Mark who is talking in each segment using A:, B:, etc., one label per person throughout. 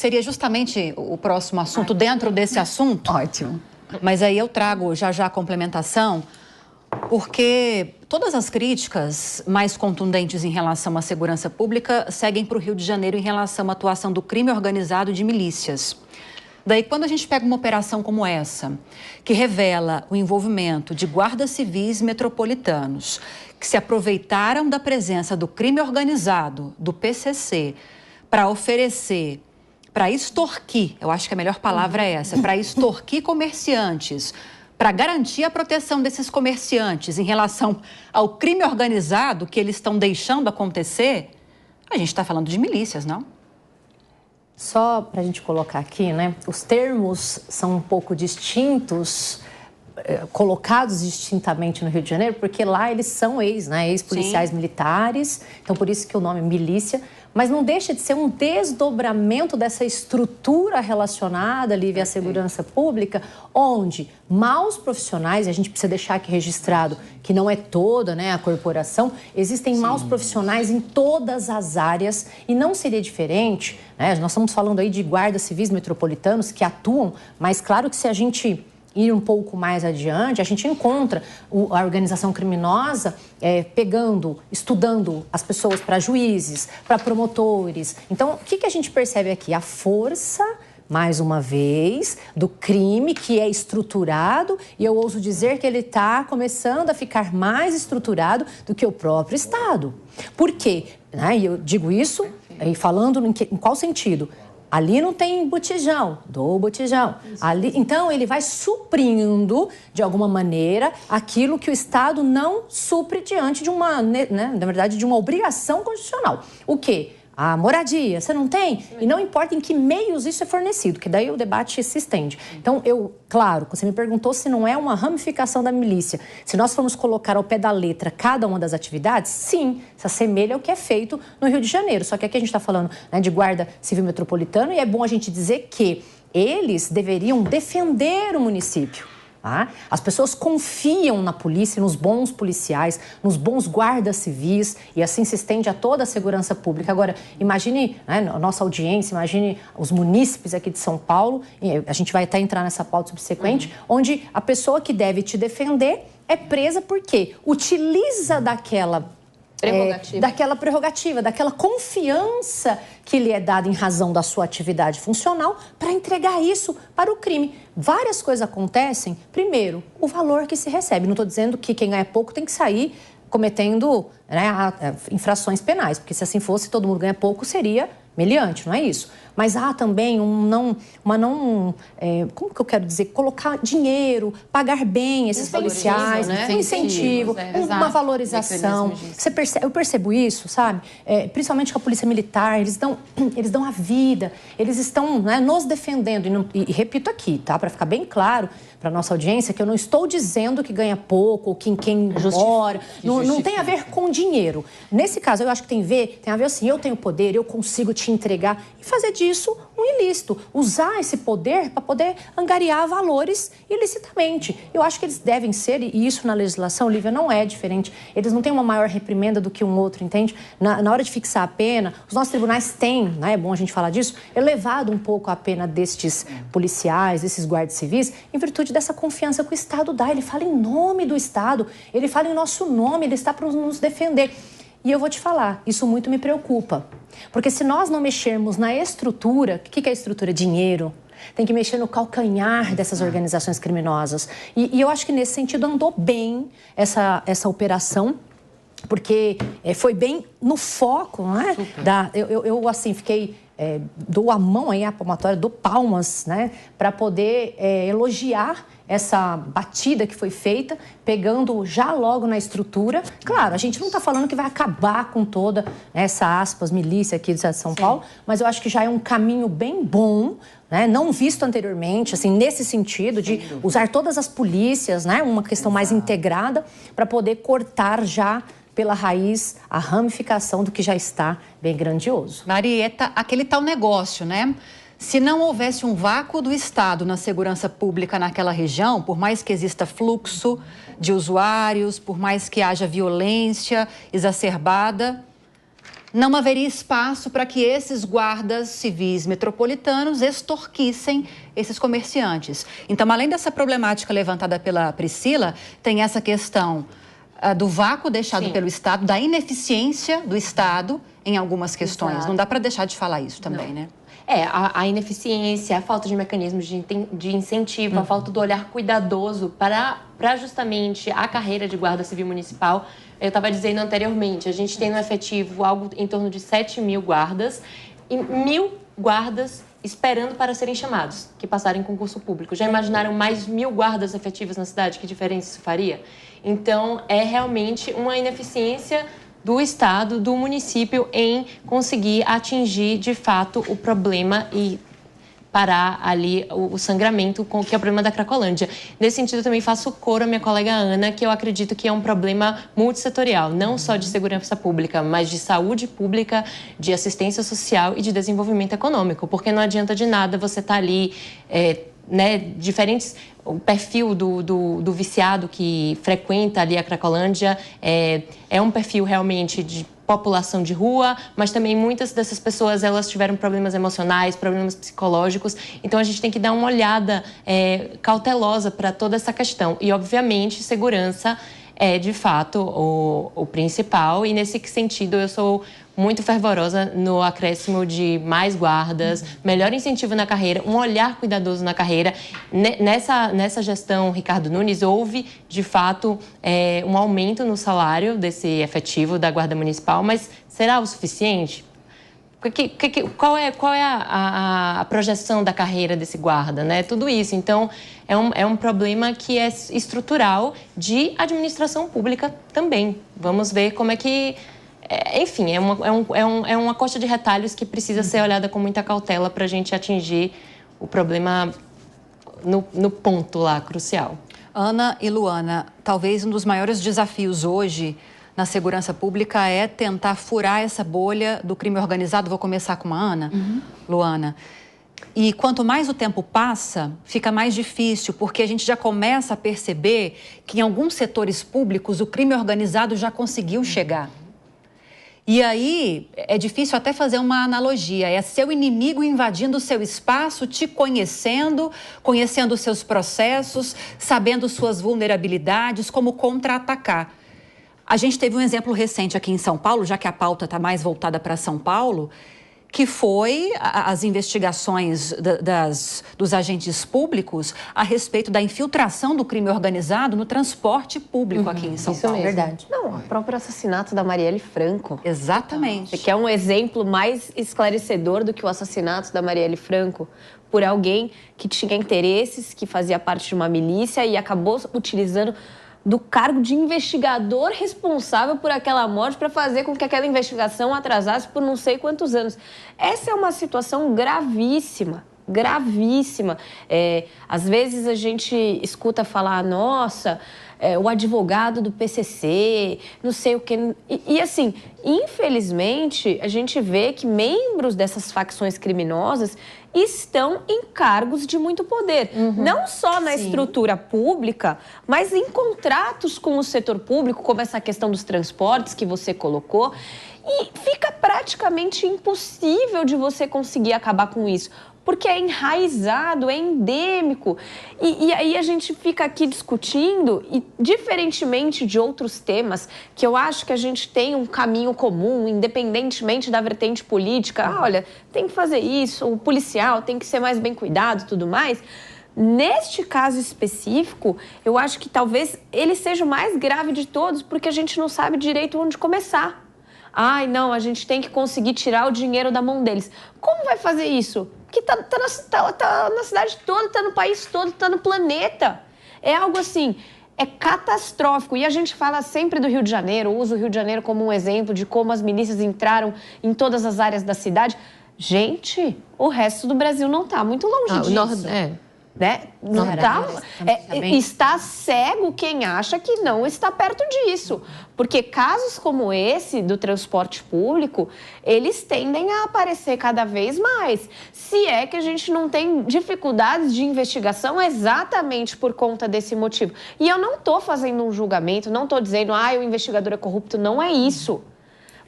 A: seria justamente o próximo assunto dentro desse assunto.
B: Ótimo.
A: Mas aí eu trago já a complementação, porque todas as críticas mais contundentes em relação à segurança pública seguem para o Rio de Janeiro em relação à atuação do crime organizado de milícias. Daí, quando a gente pega uma operação como essa, que revela o envolvimento de guardas civis metropolitanos, que se aproveitaram da presença do crime organizado, do PCC, para oferecer, para extorquir, eu acho que a melhor palavra é essa, para extorquir comerciantes, para garantir a proteção desses comerciantes em relação ao crime organizado que eles estão deixando acontecer, a gente está falando de milícias, não?
C: Só para a gente colocar aqui, né? Os termos são um pouco distintos, colocados distintamente no Rio de Janeiro, porque lá eles são ex-policiais militares, então por isso que o nome é milícia, mas não deixa de ser um desdobramento dessa estrutura relacionada, Lívia, à segurança pública, onde maus profissionais, e a gente precisa deixar aqui registrado que não é toda, né, a corporação, existem maus profissionais em todas as áreas e não seria diferente, né? Nós estamos falando aí de guardas civis metropolitanos que atuam, mas claro que se a gente ir um pouco mais adiante, a gente encontra a organização criminosa estudando as pessoas para juízes, para promotores. Então, o que a gente percebe aqui? A força, mais uma vez, do crime que é estruturado, e eu ouso dizer que ele está começando a ficar mais estruturado do que o próprio Estado. Por quê? E eu digo isso falando em qual sentido? Ali não tem botijão, dou botijão. Ali, então, ele vai suprindo, de alguma maneira, aquilo que o Estado não supre diante de uma, né, na verdade, de uma obrigação constitucional. O quê? A moradia, você não tem? E não importa em que meios isso é fornecido, que daí o debate se estende. Então, claro, você me perguntou se não é uma ramificação da milícia. Se nós formos colocar ao pé da letra cada uma das atividades, sim, se assemelha ao que é feito no Rio de Janeiro. Só que aqui a gente está falando, né, de guarda civil metropolitano e é bom a gente dizer que eles deveriam defender o município. As pessoas confiam na polícia, nos bons policiais, nos bons guardas civis e assim se estende a toda a segurança pública. Agora, imagine, né, a nossa audiência, imagine os munícipes aqui de São Paulo, a gente vai até entrar nessa pauta subsequente, onde a pessoa que deve te defender é presa porque utiliza daquela prerrogativa, daquela confiança que lhe é dada em razão da sua atividade funcional para entregar isso para o crime. Várias coisas acontecem. Primeiro, o valor que se recebe. Não estou dizendo que quem ganha pouco tem que sair cometendo, né, infrações penais, porque se assim fosse, todo mundo ganha pouco, seria meliante, não é isso? Mas há também como que eu quero dizer? Colocar dinheiro, pagar bem esses policiais, né? Um incentivo, uma valorização. Eu percebo isso, sabe? Principalmente com a polícia militar, eles dão a vida, eles estão, né, nos defendendo. E repito aqui, tá? Para ficar bem claro para a nossa audiência, que eu não estou dizendo que ganha pouco, ou quem mora. Não tem a ver com dinheiro. Nesse caso, eu acho que tem a ver assim, eu tenho poder, eu consigo te entregar e fazer disso um ilícito. Usar esse poder para poder angariar valores ilicitamente. Eu acho que eles devem ser, e isso na legislação, Lívia, não é diferente. Eles não têm uma maior reprimenda do que um outro, entende? Na hora de fixar a pena, os nossos tribunais têm, né, é bom a gente falar disso, elevado um pouco a pena destes policiais, desses guardas civis, em virtude dessa confiança que o Estado dá. Ele fala em nome do Estado, ele fala em nosso nome, ele está para nos defender. E eu vou te falar, isso muito me preocupa. Porque se nós não mexermos na estrutura, o que é a estrutura? Dinheiro. Tem que mexer no calcanhar dessas organizações criminosas. E eu acho que nesse sentido andou bem essa operação, porque foi bem no foco, não é? Eu assim, fiquei... dou a mão aí, a palmatória, dou palmas, né? Para poder elogiar essa batida que foi feita, pegando já logo na estrutura. Claro, a gente não está falando que vai acabar com toda essa, aspas, milícia aqui do estado de São Paulo, mas eu acho que já é um caminho bem bom, né? Não visto anteriormente, assim, nesse sentido de usar todas as polícias, né? Uma questão mais integrada para poder cortar já pela raiz a ramificação do que já está bem grandioso.
A: Marieta, aquele tal negócio, né? Se não houvesse um vácuo do Estado na segurança pública naquela região, por mais que exista fluxo de usuários, por mais que haja violência exacerbada, não haveria espaço para que esses guardas civis metropolitanos extorquissem esses comerciantes. Então, além dessa problemática levantada pela Priscila, tem essa questão do vácuo deixado pelo Estado, da ineficiência do Estado em algumas questões. Exato. Não dá para deixar de falar isso também, né?
B: A ineficiência, a falta de mecanismos de incentivo, a falta do olhar cuidadoso para justamente a carreira de guarda civil municipal. Eu estava dizendo anteriormente, a gente tem no efetivo algo em torno de 7 mil guardas e 1.000 guardas esperando para serem chamados, que passarem em concurso público. Já imaginaram mais 1.000 guardas efetivos na cidade? Que diferença isso faria? Então, é realmente uma ineficiência do Estado, do município, em conseguir atingir, de fato, o problema e parar ali o sangramento, que é o problema da Cracolândia. Nesse sentido, eu também faço coro à minha colega Ana, que eu acredito que é um problema multissetorial, não só de segurança pública, mas de saúde pública, de assistência social e de desenvolvimento econômico, porque não adianta de nada você estar ali, diferentes... O perfil do viciado que frequenta ali a Cracolândia é um perfil realmente de população de rua, mas também muitas dessas pessoas, elas tiveram problemas emocionais, problemas psicológicos. Então, a gente tem que dar uma olhada cautelosa para toda essa questão. E, obviamente, segurança é, de fato, o principal. E, nesse sentido, eu sou muito fervorosa no acréscimo de mais guardas, melhor incentivo na carreira, um olhar cuidadoso na carreira. Nessa gestão, Ricardo Nunes, houve, de fato, um aumento no salário desse efetivo da Guarda Municipal, mas será o suficiente? Qual é a projeção da carreira desse guarda, né? Tudo isso. Então, é um problema que é estrutural de administração pública também. Vamos ver como é que... Enfim, é uma coxa de retalhos que precisa ser olhada com muita cautela para a gente atingir o problema no ponto lá crucial.
A: Ana e Luana, talvez um dos maiores desafios hoje na segurança pública é tentar furar essa bolha do crime organizado. Vou começar com a Ana, Luana. E quanto mais o tempo passa, fica mais difícil, porque a gente já começa a perceber que em alguns setores públicos o crime organizado já conseguiu chegar. E aí, é difícil até fazer uma analogia, é seu inimigo invadindo o seu espaço, te conhecendo os seus processos, sabendo suas vulnerabilidades, como contra-atacar. A gente teve um exemplo recente aqui em São Paulo, já que a pauta está mais voltada para São Paulo, que foi as investigações dos agentes públicos a respeito da infiltração do crime organizado no transporte público aqui em São Paulo.
D: Isso mesmo. Verdade. Não, o próprio assassinato da Marielle Franco.
A: Exatamente.
D: Que é um exemplo mais esclarecedor do que o assassinato da Marielle Franco por alguém que tinha interesses, que fazia parte de uma milícia e acabou utilizando do cargo de investigador responsável por aquela morte para fazer com que aquela investigação atrasasse por não sei quantos anos. Essa é uma situação gravíssima, gravíssima. Às vezes a gente escuta falar, nossa, o advogado do PCC, não sei o quê. E assim, infelizmente, a gente vê que membros dessas facções criminosas estão em cargos de muito poder. Não só na estrutura pública, mas em contratos com o setor público, como essa questão dos transportes que você colocou. E fica praticamente impossível de você conseguir acabar com isso, porque é enraizado, é endêmico. E aí a gente fica aqui discutindo, e diferentemente de outros temas, que eu acho que a gente tem um caminho comum, independentemente da vertente política. Olha, tem que fazer isso, o policial tem que ser mais bem cuidado e tudo mais. Neste caso específico, eu acho que talvez ele seja o mais grave de todos, porque a gente não sabe direito onde começar. Ai, não, a gente tem que conseguir tirar o dinheiro da mão deles. Como vai fazer isso? Que tá na cidade toda, tá no país todo, tá no planeta. É algo assim, é catastrófico. E a gente fala sempre do Rio de Janeiro, usa o Rio de Janeiro como um exemplo de como as milícias entraram em todas as áreas da cidade. Gente, o resto do Brasil não tá muito longe disso. Né? Não tá, está cego quem acha que não está perto disso. Porque casos como esse do transporte público, eles tendem a aparecer cada vez mais. Se é que a gente não tem dificuldades de investigação exatamente por conta desse motivo. E eu não estou fazendo um julgamento, não estou dizendo, o investigador é corrupto, não é isso.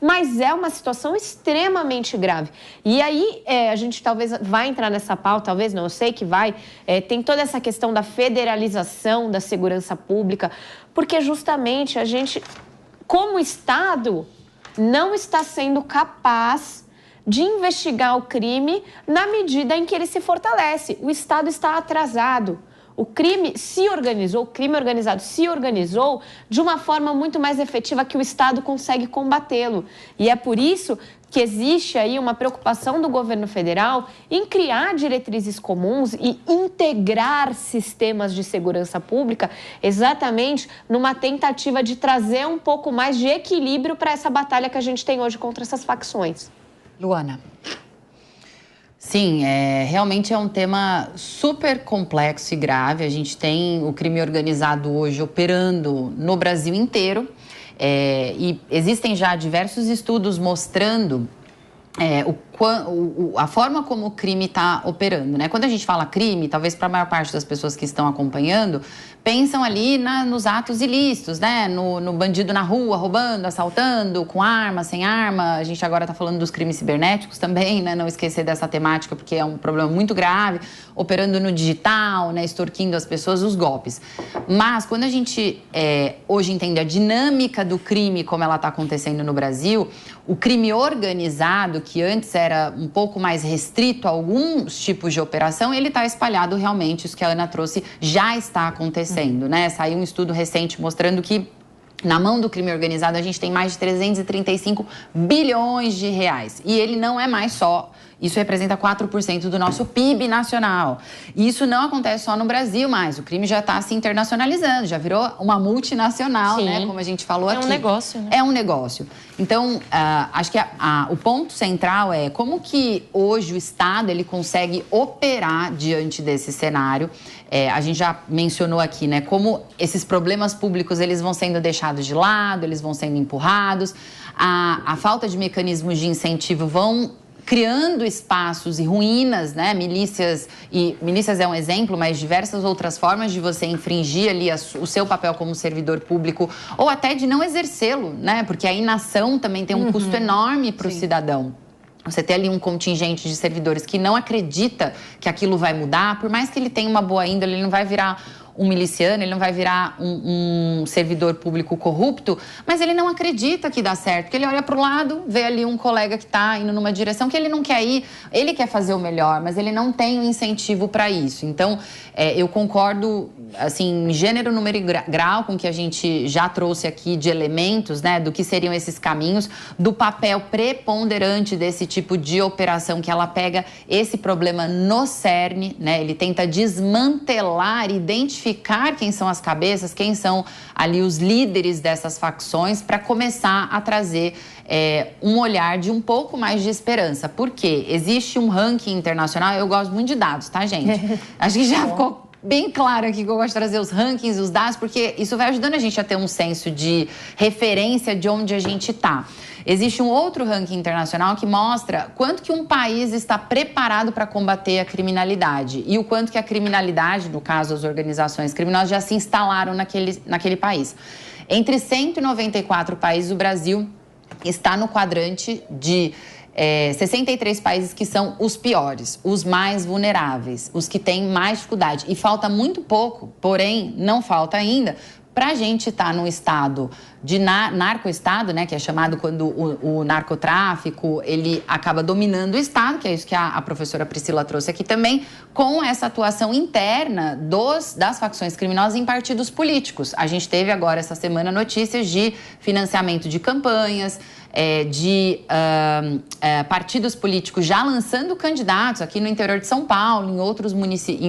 D: mas é uma situação extremamente grave. E aí, a gente talvez vai entrar nessa pauta, talvez não, eu sei que vai, tem toda essa questão da federalização da segurança pública, porque justamente a gente, como Estado, não está sendo capaz de investigar o crime na medida em que ele se fortalece. O Estado está atrasado. O crime organizado se organizou de uma forma muito mais efetiva que o Estado consegue combatê-lo. E é por isso que existe aí uma preocupação do governo federal em criar diretrizes comuns e integrar sistemas de segurança pública, exatamente numa tentativa de trazer um pouco mais de equilíbrio para essa batalha que a gente tem hoje contra essas facções.
A: Luana.
E: Sim, realmente é um tema super complexo e grave. A gente tem o crime organizado hoje operando no Brasil inteiro e existem já diversos estudos mostrando a forma como o crime está operando, né? Quando a gente fala crime, talvez para a maior parte das pessoas que estão acompanhando, pensam ali nos atos ilícitos, né? No bandido na rua, roubando, assaltando, com arma, sem arma. A gente agora está falando dos crimes cibernéticos também, né? Não esquecer dessa temática, porque é um problema muito grave, operando no digital, né? Extorquindo as pessoas, os golpes. Mas quando a gente hoje entende a dinâmica do crime, como ela está acontecendo no Brasil, o crime organizado, que antes era um pouco mais restrito a alguns tipos de operação, ele está espalhado realmente, isso que a Ana trouxe, já está acontecendo, né? Saiu um estudo recente mostrando que na mão do crime organizado a gente tem mais de 335 bilhões de reais. E ele não é mais só... Isso representa 4% do nosso PIB nacional. E isso não acontece só no Brasil mais. O crime já está se internacionalizando, já virou uma multinacional,
B: Sim.
E: né? Como a gente falou aqui.
B: É um negócio, né?
E: É um negócio. Então, acho que o ponto central é como que hoje o Estado ele consegue operar diante desse cenário. A gente já mencionou aqui, né? Como esses problemas públicos eles vão sendo deixados de lado, eles vão sendo empurrados. A falta de mecanismos de incentivo vão criando espaços e ruínas, né? Milícias é um exemplo, mas diversas outras formas de você infringir ali o seu papel como servidor público ou até de não exercê-lo, né? Porque a inação também tem um custo enorme para o cidadão. Você tem ali um contingente de servidores que não acredita que aquilo vai mudar, por mais que ele tenha uma boa índole, ele não vai virar um miliciano, ele não vai virar um servidor público corrupto, mas ele não acredita que dá certo, porque ele olha para o lado, vê ali um colega que está indo numa direção que ele não quer ir, ele quer fazer o melhor, mas ele não tem um incentivo para isso. Então, eu concordo, assim, gênero, número e grau com o que a gente já trouxe aqui de elementos, né, do que seriam esses caminhos, do papel preponderante desse tipo de operação, que ela pega esse problema no cerne, né, ele tenta desmantelar, identificar quem são as cabeças, quem são ali os líderes dessas facções, para começar a trazer um olhar de um pouco mais de esperança. Por quê? Existe um ranking internacional, eu gosto muito de dados, tá, gente? Acho que já ficou bem claro aqui que eu gosto de trazer os rankings, os dados, porque isso vai ajudando a gente a ter um senso de referência de onde a gente está. Existe um outro ranking internacional que mostra quanto que um país está preparado para combater a criminalidade e o quanto que a criminalidade, no caso as organizações criminosas, já se instalaram naquele país. Entre 194 países, o Brasil está no quadrante de 63 países que são os piores, os mais vulneráveis, os que têm mais dificuldade. E falta muito pouco, porém não falta ainda, para a gente estar num estado de narcoestado, né, que é chamado quando o narcotráfico ele acaba dominando o estado, que é isso que a professora Priscila trouxe aqui também, com essa atuação interna das facções criminosas em partidos políticos. A gente teve agora essa semana notícias de financiamento de campanhas, de partidos políticos já lançando candidatos aqui no interior de São Paulo, em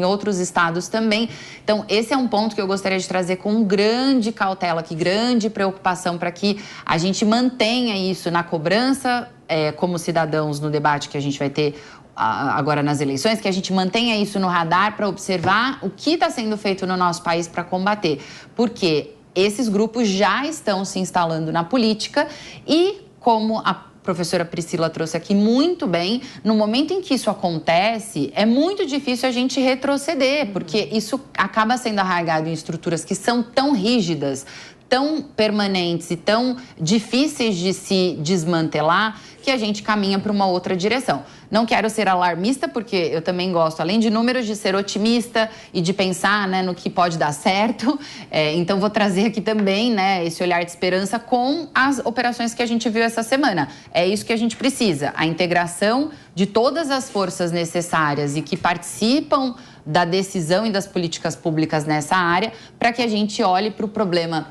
E: outros estados também. Então, esse é um ponto que eu gostaria de trazer com grande cautela, grande preocupação para que a gente mantenha isso na cobrança como cidadãos no debate que a gente vai ter agora nas eleições, que a gente mantenha isso no radar para observar o que está sendo feito no nosso país para combater. Porque esses grupos já estão se instalando na política e, como a professora Priscila trouxe aqui muito bem, no momento em que isso acontece, é muito difícil a gente retroceder, porque isso acaba sendo arraigado em estruturas que são tão rígidas, tão permanentes e tão difíceis de se desmantelar que a gente caminha para uma outra direção. Não quero ser alarmista, porque eu também gosto, além de números, de ser otimista e de pensar, né, no que pode dar certo. Então, vou trazer aqui também, né, esse olhar de esperança com as operações que a gente viu essa semana. É isso que a gente precisa, a integração de todas as forças necessárias e que participam da decisão e das políticas públicas nessa área, para que a gente olhe para o problema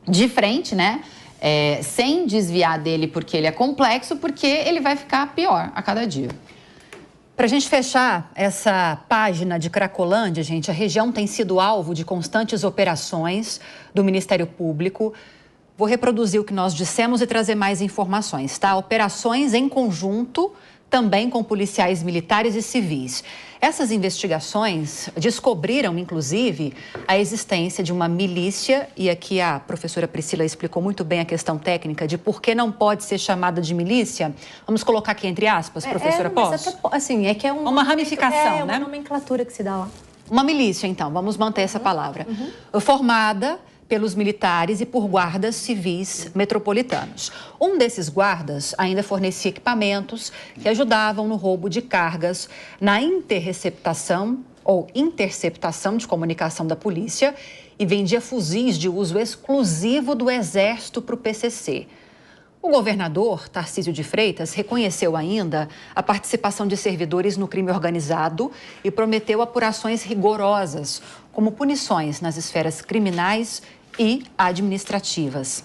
E: de frente, né? Sem desviar dele porque ele é complexo, porque ele vai ficar pior a cada dia.
A: Para a gente fechar essa página de Cracolândia, gente, a região tem sido alvo de constantes operações do Ministério Público. Vou reproduzir o que nós dissemos e trazer mais informações, tá? Operações em conjunto, também com policiais militares e civis. Essas investigações descobriram, inclusive, a existência de uma milícia, e aqui a professora Priscila explicou muito bem a questão técnica de por que não pode ser chamada de milícia. Vamos colocar aqui entre aspas, professora, posso?
C: Assim, que é
A: uma ramificação,
C: né? É uma nomenclatura que se dá lá.
A: Uma milícia, então, vamos manter essa palavra. Formada pelos militares e por guardas civis metropolitanos. Um desses guardas ainda fornecia equipamentos que ajudavam no roubo de cargas, na interceptação ou interceptação de comunicação da polícia e vendia fuzis de uso exclusivo do Exército para o PCC. O governador, Tarcísio de Freitas, reconheceu ainda a participação de servidores no crime organizado e prometeu apurações rigorosas, como punições nas esferas criminais e administrativas.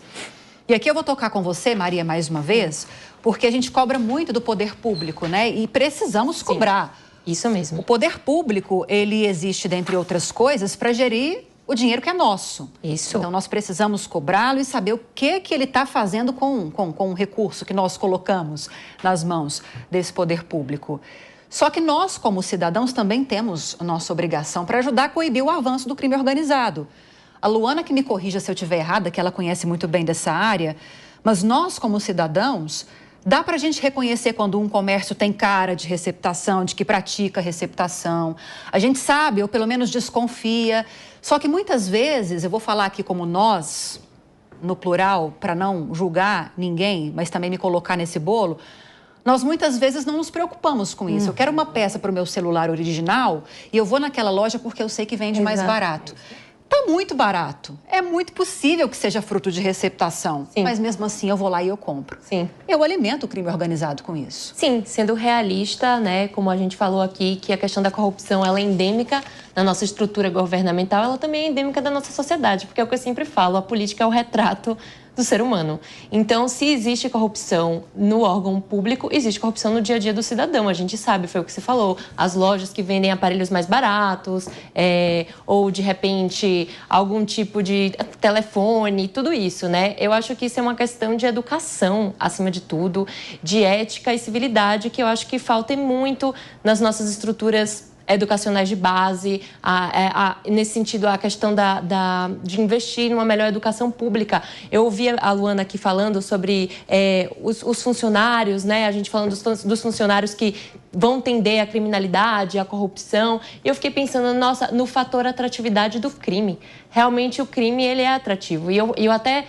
A: E aqui eu vou tocar com você, Maria, mais uma vez, porque a gente cobra muito do poder público, né? E precisamos cobrar.
B: Isso mesmo.
A: O poder público, ele existe, dentre outras coisas, para gerir o dinheiro que é nosso.
B: Isso.
A: Então, nós precisamos cobrá-lo e saber o que ele está fazendo com o recurso que nós colocamos nas mãos desse poder público. Só que nós, como cidadãos, também temos a nossa obrigação para ajudar a coibir o avanço do crime organizado. A Luana que me corrija se eu estiver errada, que ela conhece muito bem dessa área, mas nós, como cidadãos, dá para a gente reconhecer quando um comércio tem cara de receptação, de que pratica receptação. A gente sabe, ou pelo menos desconfia. Só que muitas vezes, eu vou falar aqui como nós, no plural, para não julgar ninguém, mas também me colocar nesse bolo, nós muitas vezes não nos preocupamos com isso. Eu quero uma peça para o meu celular original e eu vou naquela loja porque eu sei que vende mais barato. Está muito barato. É muito possível que seja fruto de receptação. Sim. Mas mesmo assim eu vou lá e eu compro.
B: Sim.
A: Eu alimento o crime organizado com isso.
B: Sim, sendo realista, né, como a gente falou aqui, que a questão da corrupção ela é endêmica na nossa estrutura governamental, ela também é endêmica da nossa sociedade, porque é o que eu sempre falo, a política é o retrato do ser humano. Então, se existe corrupção no órgão público, existe corrupção no dia a dia do cidadão. A gente sabe, foi o que você falou, as lojas que vendem aparelhos mais baratos, ou, de repente, algum tipo de telefone, tudo isso, né? Eu acho que isso é uma questão de educação, acima de tudo, de ética e civilidade, que eu acho que falta muito nas nossas estruturas educacionais de base, nesse sentido, a questão de investir numa melhor educação pública. Eu ouvi a Luana aqui falando sobre os funcionários, né? A gente falando dos funcionários que vão tender à criminalidade, à corrupção. E eu fiquei pensando, nossa, no fator atratividade do crime. Realmente o crime, ele é atrativo. E eu até,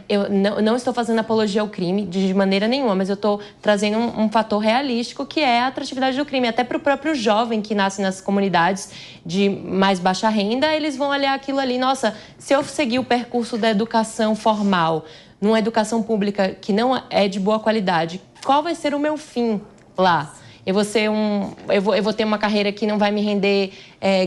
B: eu não estou fazendo apologia ao crime de maneira nenhuma, mas eu estou trazendo um fator realístico que é a atratividade do crime. Até para o próprio jovem que nasce nas comunidades de mais baixa renda, eles vão olhar aquilo ali, nossa, se eu seguir o percurso da educação formal, numa educação pública que não é de boa qualidade, qual vai ser o meu fim lá? Eu vou ter uma carreira que não vai me render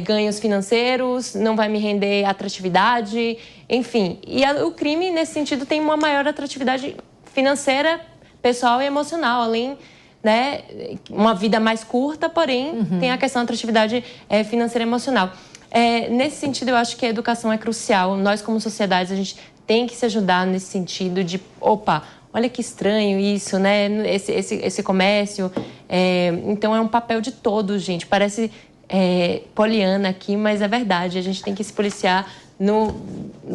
B: ganhos financeiros, não vai me render atratividade, enfim. E o crime, nesse sentido, tem uma maior atratividade financeira, pessoal e emocional, além, né, uma vida mais curta, porém, tem a questão da atratividade financeira e emocional. Nesse sentido, eu acho que a educação é crucial. Nós, como sociedade, a gente tem que se ajudar nesse sentido de, olha que estranho isso, né? Esse comércio. Então, é um papel de todos, gente. Parece poliana aqui, mas é verdade. A gente tem que se policiar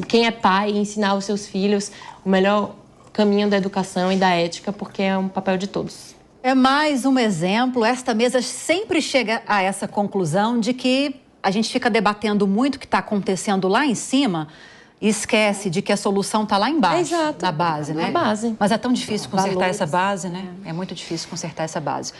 B: quem é pai, ensinar os seus filhos o melhor caminho da educação e da ética, porque é um papel de todos.
A: É mais um exemplo. Esta mesa sempre chega a essa conclusão de que a gente fica debatendo muito o que está acontecendo lá em cima e esquece de que a solução está lá embaixo, na base, né?
B: Na base.
A: Mas é tão difícil consertar essa base, né? É muito difícil consertar essa base.